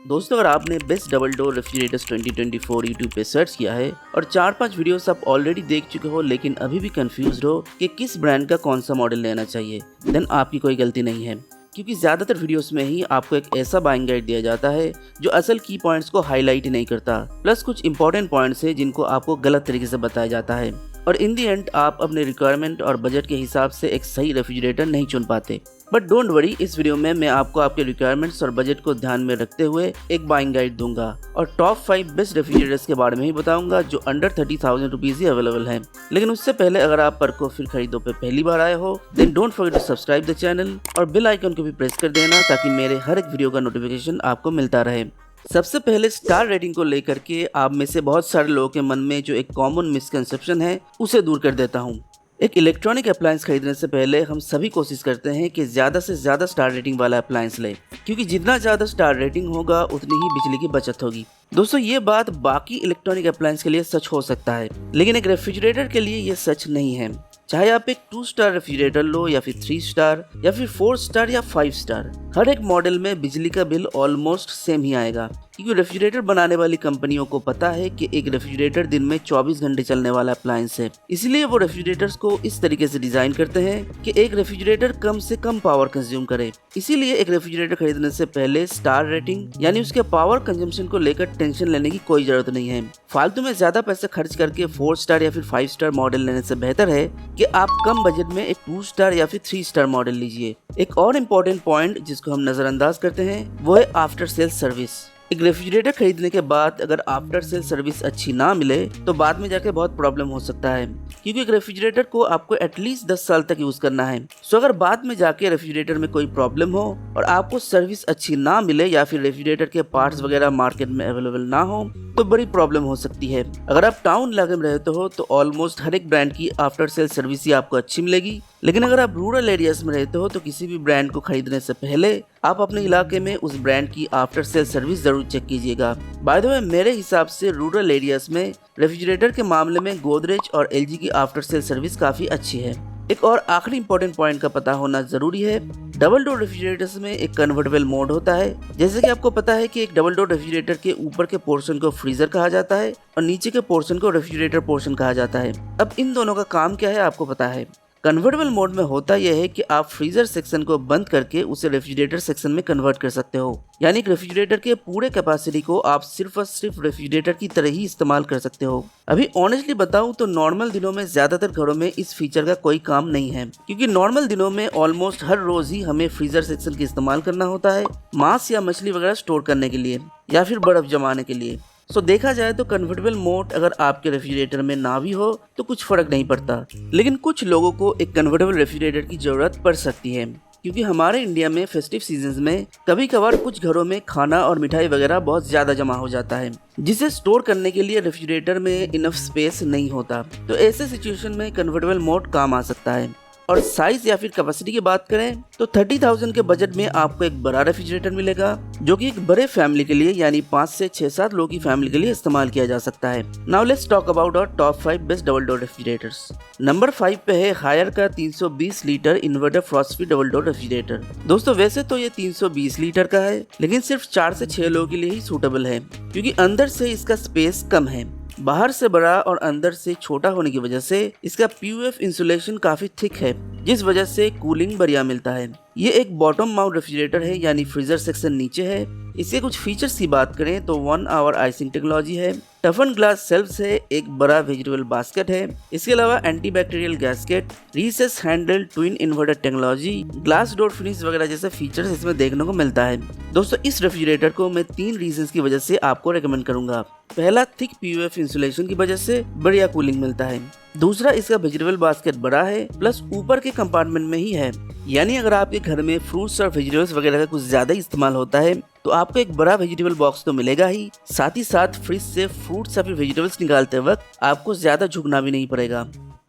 दोस्तों, अगर आपने best double door refrigerators 2024 YouTube पे सर्च किया है और 4-5 वीडियोस आप ऑलरेडी देख चुके हो लेकिन अभी भी कंफ्यूज्ड हो कि किस ब्रांड का कौन सा मॉडल लेना चाहिए, देन आपकी कोई गलती नहीं है, क्योंकि ज़्यादातर वीडियोस में ही आपको एक ऐसा बाइंग गाइड दिया जाता है जो असल की पॉइंट्स को हाईलाइट नहीं करता, प्लस कुछ इंपॉर्टेंट पॉइंट्स है जिनको आपको गलत तरीके से बताया जाता है और इन दी एंड आप अपने रिक्वायरमेंट और बजट के हिसाब से एक सही रेफ्रिजरेटर नहीं चुन पाते। बट डोंट वरी, इस वीडियो में मैं आपको आपके रिक्वायरमेंट्स और बजट को ध्यान में रखते हुए एक बाइंग गाइड दूंगा और टॉप 5 बेस्ट रेफ्रिजरेटर्स के बारे में ही बताऊंगा जो अंडर 30,000 रुपीज ही अवेलेबल हैं। लेकिन उससे पहले अगर आप परको फिर खरीदो पे पहली बार आए हो then don't forget to subscribe the channel और बेल आइकन को भी प्रेस कर देना ताकि मेरे हर एक वीडियो का नोटिफिकेशन आपको मिलता रहे। सबसे पहले स्टार रेटिंग को लेकर के आप में से बहुत सारे लोगों के मन में जो एक कॉमन मिसकंसेप्शन है उसे दूर कर देता हूँ। एक इलेक्ट्रॉनिक अप्लायंस खरीदने से पहले हम सभी कोशिश करते हैं कि ज़्यादा से ज़्यादा स्टार रेटिंग वाला अप्लायंस लें, क्योंकि जितना ज़्यादा स्टार रेटिंग होगा उतनी ही बिजली की बचत होगी। दोस्तों, ये बात बाकी इलेक्ट्रॉनिक अप्लायंस के लिए सच हो सकता है, लेकिन एक रेफ्रिजरेटर के लिए ये सच नहीं है। चाहे आप एक 2 स्टार रेफ्रिजरेटर लो या फिर 3 स्टार या फिर 4 स्टार या 5 स्टार, हर एक मॉडल में बिजली का बिल ऑलमोस्ट सेम ही आएगा, क्योंकि रेफ्रिजरेटर बनाने वाली कंपनियों को पता है कि एक रेफ्रिजरेटर दिन में 24 घंटे चलने वाला अप्लायंस है। इसलिए वो रेफ्रिजरेटर्स को इस तरीके से डिजाइन करते हैं कि एक रेफ्रिजरेटर कम से कम पावर कंज्यूम करे। इसीलिए एक रेफ्रिजरेटर खरीदने से पहले स्टार रेटिंग यानी उसके पावर कंजम्पशन को लेकर टेंशन लेने की कोई जरूरत नहीं है। फालतू में ज्यादा पैसे खर्च करके 4 स्टार या फिर 5 स्टार मॉडल लेने से बेहतर है कि आप कम बजट में एक 2 स्टार या फिर 3 स्टार मॉडल लीजिए। एक और इम्पोर्टेंट पॉइंट जिसको हम नजरअंदाज करते हैं वो है आफ्टर सेल सर्विस। एक रेफ्रिजरेटर खरीदने के बाद अगर आफ्टर सेल सर्विस अच्छी ना मिले तो बाद में जाके बहुत प्रॉब्लम हो सकता है, क्योंकि एक रेफ्रिजरेटर को आपको एटलीस्ट 10 साल तक यूज करना है। सो अगर बाद में जाके रेफ्रिजरेटर में कोई प्रॉब्लम हो और आपको सर्विस अच्छी ना मिले या फिर रेफ्रिजरेटर के पार्ट्स वगैरह मार्केट में अवेलेबल ना हो तो बड़ी प्रॉब्लम हो सकती है। अगर आप टाउन इलाके में रहते हो तो ऑलमोस्ट हर एक ब्रांड की आफ्टर सेल सर्विस ही आपको अच्छी मिलेगी, लेकिन अगर आप रूरल एरियाज में रहते हो तो किसी भी ब्रांड को खरीदने से पहले आप अपने इलाके में उस ब्रांड की आफ्टर सेल सर्विस जरूर चेक कीजिएगा। बाय द वे, मेरे हिसाब से रूरल एरियाज में रेफ्रिजरेटर के मामले में गोदरेज और एलजी की आफ्टर सेल सर्विस काफी अच्छी है। एक और आखिरी इंपॉर्टेंट पॉइंट का पता होना जरूरी है। डबल डोर रेफ्रिजरेटर्स में एक कन्वर्टेबल मोड होता है। जैसे कि आपको पता है कि एक डबल डोर रेफ्रिजरेटर के ऊपर के पोर्शन को फ्रीजर कहा जाता है और नीचे के पोर्शन को रेफ्रिजरेटर पोर्शन कहा जाता है। अब इन दोनों का काम क्या है आपको पता है। कन्वर्टेबल मोड में होता यह है कि आप फ्रीजर सेक्शन को बंद करके उसे रेफ्रिजरेटर सेक्शन में कन्वर्ट कर सकते हो, यानी रेफ्रिजरेटर के पूरे कैपेसिटी को आप सिर्फ और सिर्फ रेफ्रिजरेटर की तरह ही इस्तेमाल कर सकते हो। अभी ऑनेस्टली बताऊं तो नॉर्मल दिनों में ज्यादातर घरों में इस फीचर का कोई काम नहीं है, क्योंकि नॉर्मल दिनों में ऑलमोस्ट हर रोज ही हमें फ्रीजर सेक्शन का इस्तेमाल करना होता है मांस या मछली वगैरह स्टोर करने के लिए या फिर बर्फ जमाने के लिए। सो देखा जाए तो कन्वर्टेबल मोड अगर आपके रेफ्रिजरेटर में ना भी हो तो कुछ फर्क नहीं पड़ता, लेकिन कुछ लोगों को एक कन्वर्टेबल रेफ्रिजरेटर की जरूरत पड़ सकती है, क्योंकि हमारे इंडिया में फेस्टिव सीजन्स में कभी कभार कुछ घरों में खाना और मिठाई वगैरह बहुत ज्यादा जमा हो जाता है, जिसे स्टोर करने के लिए रेफ्रिजरेटर में इनफ स्पेस नहीं होता। तो ऐसे सिचुएशन में कन्वर्टेबल मोड काम आ सकता है। और साइज या फिर कैपेसिटी की बात करें तो 30,000 के बजट में आपको एक बड़ा रेफ्रिजरेटर मिलेगा जो कि एक बड़े फैमिली के लिए यानी 5 से 6-7 लोगों की फैमिली के लिए इस्तेमाल किया जा सकता है। Now let's talk about our top 5 best double door refrigerators. Number 5 पे है हायर का 320 litre inverter frost free double door refrigerator. दोस्तों, वैसे तो ये 320 लीटर का है, लेकिन सिर्फ 4 से 6 लोगों के लिए ही सूटेबल है, क्योंकि अंदर से इसका स्पेस कम है। बाहर से बड़ा और अंदर से छोटा होने की वजह से इसका पीयूएफ इंसुलेशन काफी थिक है, जिस वजह से कूलिंग बढ़िया मिलता है। ये एक बॉटम माउंट रेफ्रिजरेटर है, यानी फ्रीजर सेक्शन नीचे है। इसके कुछ फीचर्स की बात करें तो 1 आवर आइसिंग टेक्नोलॉजी है, टफन ग्लास सेल्फ्स है, एक बड़ा वेजिटेबल बास्केट है, इसके अलावा antibacterial gasket, recess handle, twin inverter technology, glass door finish वगैरह जैसे फीचर्स इसमें देखने को मिलता है। दोस्तों, इस रेफ्रिजरेटर को मैं 3 रीजंस की वजह से आपको रेकमेंड करूंगा। पहला, थिक पीयूएफ इंसुलेशन की वजह से बढ़िया कूलिंग मिलता है। दूसरा, इसका वेजिटेबल बास्केट बड़ा है, प्लस ऊपर के कंपार्टमेंट में ही है, यानी अगर आपके घर में फ्रूट्स और वेजिटेबल्स वगैरह का कुछ ज्यादा इस्तेमाल होता है तो आपको एक बड़ा वेजिटेबल बॉक्स तो मिलेगा ही, साथ ही साथ फ्रिज से फ्रूट्स या फिर वेजिटेबल्स निकालते वक्त आपको ज्यादा झुकना भी नहीं पड़ेगा।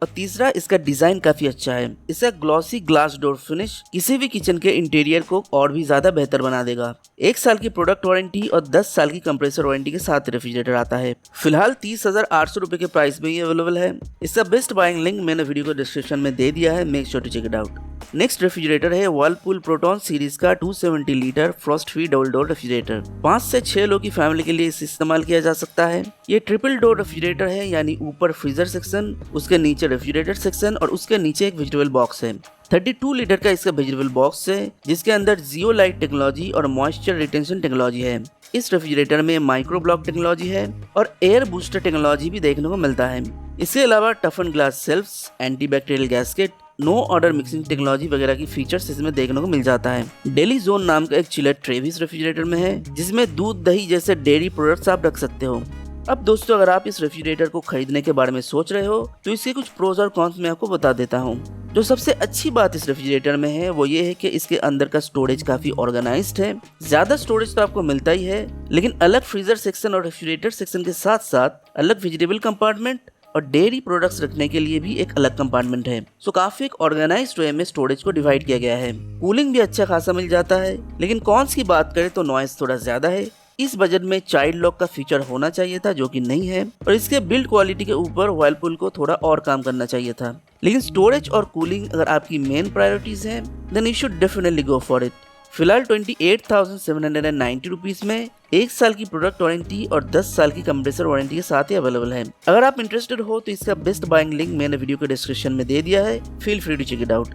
और तीसरा इसका डिजाइन काफी अच्छा है। इसका ग्लॉसी ग्लास डोर फिनिश किसी भी किचन के इंटीरियर को और भी ज्यादा बेहतर बना देगा। 1 साल की प्रोडक्ट वारंटी और 10 साल की कंप्रेसर वारंटी के साथ रेफ्रिजरेटर आता है। फिलहाल 30,800 रुपए के प्राइस में ये अवेलेबल है। इसका बेस्ट बाइंग लिंक मैंने वीडियो को डिस्क्रिप्शन में दे दिया है, make sure to check it out. Next refrigerator है वर्लपूल प्रोटॉन सीरीज का 270 litre frost free double door refrigerator. 5 से 6 लोग की फैमिली के लिए इसे इस्तेमाल किया जा सकता है। ये ट्रिपल डोर रेफ्रिजरेटर है, यानी ऊपर फ्रीजर सेक्शन, उसके नीचे रेफ्रिजरेटर सेक्शन और उसके नीचे एक वेजिटेबल बॉक्स है। 32 लीटर का इसका वेजिटेबल बॉक्स है, जिसके अंदर जियोलाइट टेक्नोलॉजी और मॉइस्चर रिटेंशन टेक्नोलॉजी है। इस रेफ्रिजरेटर में माइक्रो ब्लॉक टेक्नोलॉजी है और एयर बूस्टर टेक्नोलॉजी भी देखने को मिलता है। इसके अलावा टफन glass shelves, antibacterial gasket, no odour mixing technology वगैरह की फीचर्स इसमें देखने को मिल जाता है। डेली जोन नाम का एक चिलर ट्रे भी इस रेफ्रिजरेटर में है, जिसमें दूध, दही जैसे डेयरी प्रोडक्ट्स आप रख सकते हो। अब दोस्तों, अगर आप इस रेफ्रिजरेटर को खरीदने के बारे में सोच रहे हो तो इसके कुछ प्रोज और कॉन्स मैं आपको बता देता हूँ। जो सबसे अच्छी बात इस रेफ्रिजरेटर में है वो ये है कि इसके अंदर का स्टोरेज काफी ऑर्गेनाइज्ड है। ज्यादा स्टोरेज तो आपको मिलता ही है, लेकिन अलग फ्रीजर सेक्शन और रेफ्रिजरेटर सेक्शन के साथ साथ अलग वेजिटेबल कंपार्टमेंट और डेयरी प्रोडक्ट्स रखने के लिए भी एक अलग कंपार्टमेंट है। सो काफी एक ऑर्गेनाइज्ड वे में स्टोरेज को डिवाइड किया गया है। कूलिंग भी अच्छा खासा मिल जाता है, लेकिन कॉन्स की बात करें तो नॉइस थोड़ा ज्यादा है। इस बजट में चाइल्ड लॉक का फीचर होना चाहिए था, जो कि नहीं है, और इसके बिल्ड क्वालिटी के ऊपर व्हर्लपूल को थोड़ा और काम करना चाहिए था। लेकिन स्टोरेज और कूलिंग अगर आपकी मेन प्रायोरिटीज हैं, then you should definitely go for it. फिलहाल 28,790 रुपीज में 1 साल की प्रोडक्ट वारंटी और 10 साल की कंप्रेसर वारंटी के साथ ही अवेलेबल है। अगर आप इंटरेस्टेड हो तो इसका बेस्ट बाइंग लिंक मैंने वीडियो के डिस्क्रिप्शन में दे दिया है, feel free to check it out.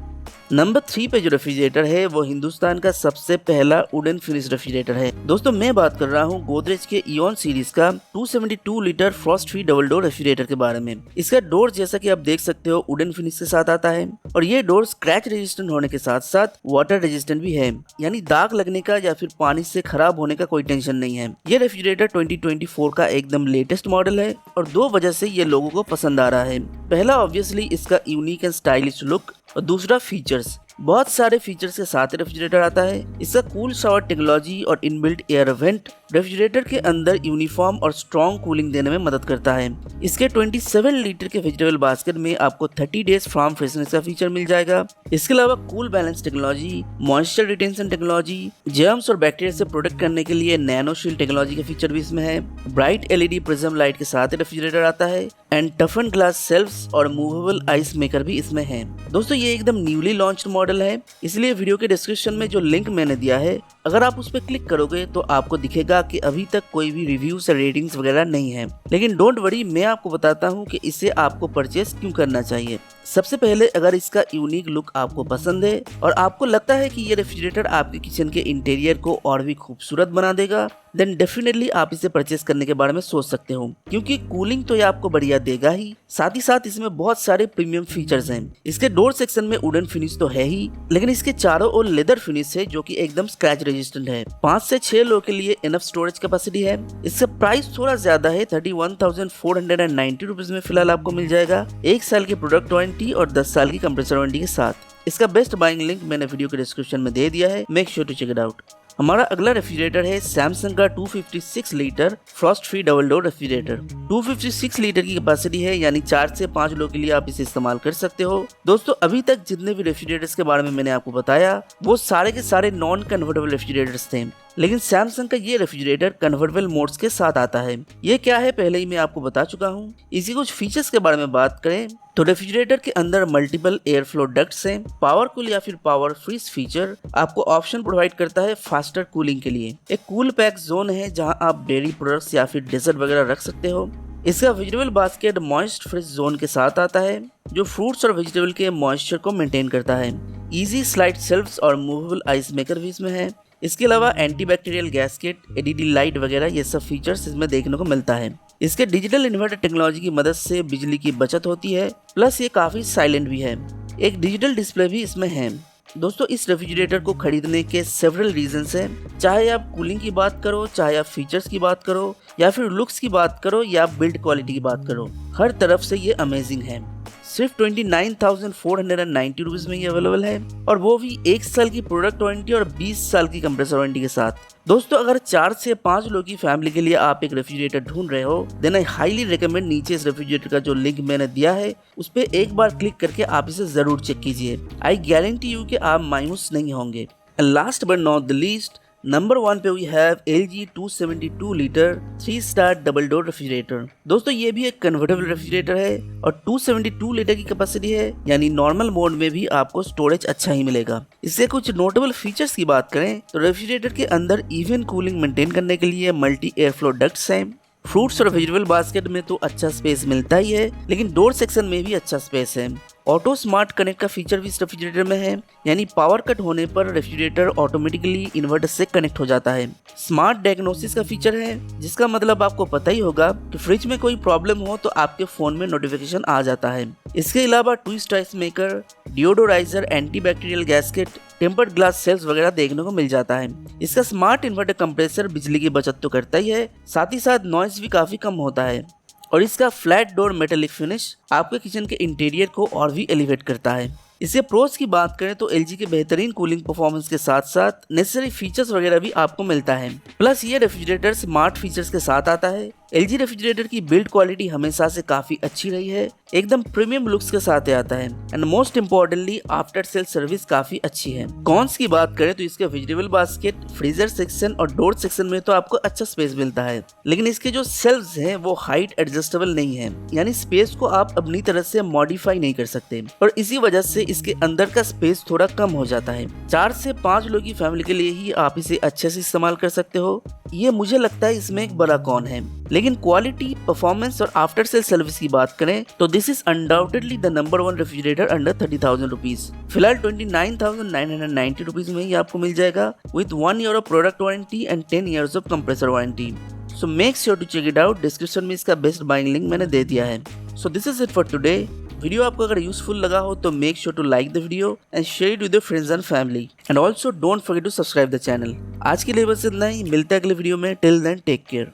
Number 3 पे जो रेफ्रिजरेटर है वो हिंदुस्तान का सबसे पहला वुडन फिनिश रेफ्रिजरेटर है। दोस्तों, मैं बात कर रहा हूँ गोदरेज के इओन सीरीज का 272 litre frost free double door refrigerator के बारे में। इसका डोर जैसा कि आप देख सकते हो वुडन फिनिश के साथ आता है, और ये डोर स्क्रैच रेजिस्टेंट होने के साथ साथ वाटर रेजिस्टेंट भी है, यानी दाग लगने का या फिर पानी से खराब होने का कोई टेंशन नहीं है। ये रेफ्रिजरेटर 2024 का एकदम लेटेस्ट मॉडल है और 2 वजह से ये लोगों को पसंद आ रहा है। पहला ऑब्वियसली इसका यूनिक एंड स्टाइलिश लुक, और दूसरा फीचर्स। बहुत सारे फीचर्स के साथ रेफ्रिजरेटर आता है। इसका कूल शावर टेक्नोलॉजी और इनबिल्ट एयर वेंट रेफ्रिजरेटर के अंदर यूनिफॉर्म और स्ट्रॉन्ग कूलिंग देने में मदद करता है। इसके 27 लीटर के वेजिटेबल बास्केट में आपको 30 डेज फार्म फ्रेशनेस का फीचर मिल जाएगा। इसके अलावा cool balance technology, moisture retention technology, germs और बैक्टीरिया से प्रोटेक्ट करने के लिए नैनो शील्ड टेक्नोलॉजी के फीचर भी इसमें है। ब्राइट LED प्रिज्म लाइट के साथ रेफ्रिजरेटर आता है एंड टफन ग्लास शेल्फ्स और मूवेबल आइस मेकर भी इसमें है। दोस्तों, ये एकदम न्यूली लॉन्च्ड मॉडल है, इसलिए वीडियो के डिस्क्रिप्शन में जो लिंक मैंने दिया है, अगर आप उस पर क्लिक करोगे तो आपको दिखेगा कि अभी तक कोई भी रिव्यूज या रेटिंग्स वगैरह नहीं है। लेकिन डोंट वरी, मैं आपको बताता हूँ कि इसे आपको परचेस क्यों करना चाहिए। सबसे पहले, अगर इसका यूनिक लुक आपको पसंद है और आपको लगता है कि ये रेफ्रिजरेटर आपके किचन के इंटीरियर को और भी खूबसूरत बना देगा, देन डेफिनेटली आप इसे परचेस करने के बारे में सोच सकते हो, क्योंकि कूलिंग तो ये आपको बढ़िया देगा ही, साथ ही साथ इसमें बहुत सारे प्रीमियम फीचर्स हैं। इसके डोर सेक्शन में वुडन फिनिश तो है ही, लेकिन इसके चारों ओर लेदर फिनिश है, जो कि एकदम स्क्रैच रेजिस्टेंट है। 5 से 6 लोगों के लिए इनफ स्टोरेज कैपेसिटी है। इसका प्राइस थोड़ा ज्यादा है, 31,490 रुपीज में फिलहाल आपको मिल जाएगा 1 साल की प्रोडक्ट वारंटी और 10 साल की कंप्रेसर वारंटी के साथ। इसका बेस्ट बाइंग लिंक मैंने वीडियो के डिस्क्रिप्शन में दे दिया है, make sure to check it out. हमारा अगला रेफ्रिजरेटर है सैमसंग का 256 litre frost free double door refrigerator. 256 litre की कैपेसिटी है, यानी 4 से 5 लोगों के लिए आप इसे इस्तेमाल कर सकते हो। दोस्तों, अभी तक जितने भी रेफ्रिजरेटर्स के बारे में मैंने आपको बताया, वो सारे के सारे नॉन कन्वर्टेबल रेफ्रिजरेटर्स थे, लेकिन सैमसंग का ये रेफ्रिजरेटर कन्वर्टेबल मोड्स के साथ आता है। ये क्या है पहले ही मैं आपको बता चुका हूँ। इसी कुछ फीचर्स के बारे में बात करें तो रेफ्रिजरेटर के अंदर मल्टीपल एयर फ्लो डक्ट्स हैं। पावर कूल या फिर पावर फ्रीज फीचर आपको ऑप्शन प्रोवाइड करता है फास्टर कूलिंग के लिए। एक कूल पैक जोन है जहां आप डेयरी प्रोडक्ट्स या फिर डेजर्ट वगैरह रख सकते हो। इसका vegetable basket moist fridge zone के साथ आता है, जो फ्रूट्स और वेजिटेबल के मॉइस्चर को मेंटेन करता है। इजी स्लाइड शेल्फ्स और मूवेबल आइस मेकर भी इसमें है। इसके अलावा एंटीबैक्टीरियल गैस्केट, LED लाइट वगैरह ये सब फीचर्स इसमें देखने को मिलता है। इसके डिजिटल इन्वर्टर टेक्नोलॉजी की मदद से बिजली की बचत होती है, प्लस ये काफी साइलेंट भी है। एक डिजिटल डिस्प्ले भी इसमें है। दोस्तों, इस रेफ्रिजरेटर को खरीदने के सेवरल रीजंस हैं। चाहे आप कूलिंग की बात करो, चाहे आप फीचर्स की बात करो, या फिर लुक्स की बात करो, या बिल्ड क्वालिटी की बात करो, हर तरफ से ये अमेजिंग है। सिर्फ 29,490 रुपीज में ये अवेलेबल है, और वो भी 1 साल की प्रोडक्ट वारंटी और 20 साल की कंप्रेसर वारंटी के साथ। दोस्तों अगर 4 से 5 लोगों की फैमिली के लिए आप एक रेफ्रिजरेटर ढूंढ रहे हो, देन आई हाईली रिकमेंड नीचे इस रेफ्रिजरेटर का जो लिंक मैंने दिया है उस पे एक बार क्लिक करके आप इसे जरूर चेक कीजिए। आई गारंटी यू कि आप मायूस नहीं होंगे। And last but not the least, number 1 पे we have LG 272 litre 3 star double door refrigerator. दोस्तों ये भी एक कन्वर्टेबल रेफ्रिजरेटर है और 272 लीटर की कैपेसिटी है, यानी नॉर्मल मोड में भी आपको स्टोरेज अच्छा ही मिलेगा। इससे कुछ नोटेबल फीचर्स की बात करें तो रेफ्रिजरेटर के अंदर इवन कूलिंग मेंटेन करने के लिए मल्टी एयर फ्लो डक्ट्स हैं। फ्रूट्स और वेजिटेबल बास्केट में तो अच्छा स्पेस मिलता ही है, लेकिन डोर सेक्शन में भी अच्छा स्पेस है। ऑटो स्मार्ट कनेक्ट का फीचर भी इस रेफ्रिजरेटर में है, यानी पावर कट होने पर रेफ्रिजरेटर ऑटोमेटिकली इन्वर्टर से कनेक्ट हो जाता है। स्मार्ट डायग्नोसिस का फीचर है, जिसका मतलब आपको पता ही होगा कि फ्रिज में कोई प्रॉब्लम हो तो आपके फोन में नोटिफिकेशन आ जाता है। इसके अलावा twist ice maker, deodoriser, antibacterial gasket, tempered glass shelves वगैरह देखने को मिल जाता है। इसका स्मार्ट इन्वर्टर कंप्रेसर बिजली की बचत तो करता ही है, साथ ही साथ नॉइज भी काफी कम होता है, और इसका फ्लैट डोर मेटेलिक फिनिश आपके किचन के इंटीरियर को और भी एलिवेट करता है। इसके प्रोस की बात करें तो LG के बेहतरीन कूलिंग परफॉर्मेंस के साथ साथ नेसेसरी फीचर्स वगैरह भी आपको मिलता है। प्लस ये रेफ्रिजरेटर स्मार्ट फीचर्स के साथ आता है। LG रेफ्रिजरेटर की बिल्ड क्वालिटी हमेशा से काफी अच्छी रही है, एकदम प्रीमियम लुक्स के साथ आता है, and most importantly after sale service काफी अच्छी है। कॉन्स की बात करें तो इसके वेजिटेबल बास्केट, फ्रीजर सेक्शन और डोर सेक्शन में तो आपको अच्छा स्पेस मिलता है, लेकिन इसके जो शेल्व्स हैं वो हाइट एडजस्टेबल नहीं है, यानी स्पेस को आप अपनी तरह से मॉडिफाई नहीं कर सकते, और इसी वजह से इसके अंदर का स्पेस थोड़ा कम हो जाता है। 4 से 5 लोगों की फैमिली के लिए ही आप इसे अच्छे से इस्तेमाल कर सकते हो, ये मुझे लगता है इसमें एक बड़ा कॉन है। लेकिन क्वालिटी, परफॉर्मेंस और आफ्टर सेल सर्विस की बात करें तो this is undoubtedly the number 1 refrigerator under 30,000 rupees. फिलहाल 29,990 रुपीज में ही आपको मिल जाएगा with 1 year of product warranty and 10 years of compressor warranty. So make sure to check it out. Description में इसका बेस्ट बाइंग लिंक मैंने दे दिया है। So this is it for today. Video आपको अगर यूजफुल लगा हो तो make sure to like the video and share it with your friends and family, and also don't forget to subscribe the channel. आज के लिए बस इतना ही, मिलते हैं अगले वीडियो में। Till then take care.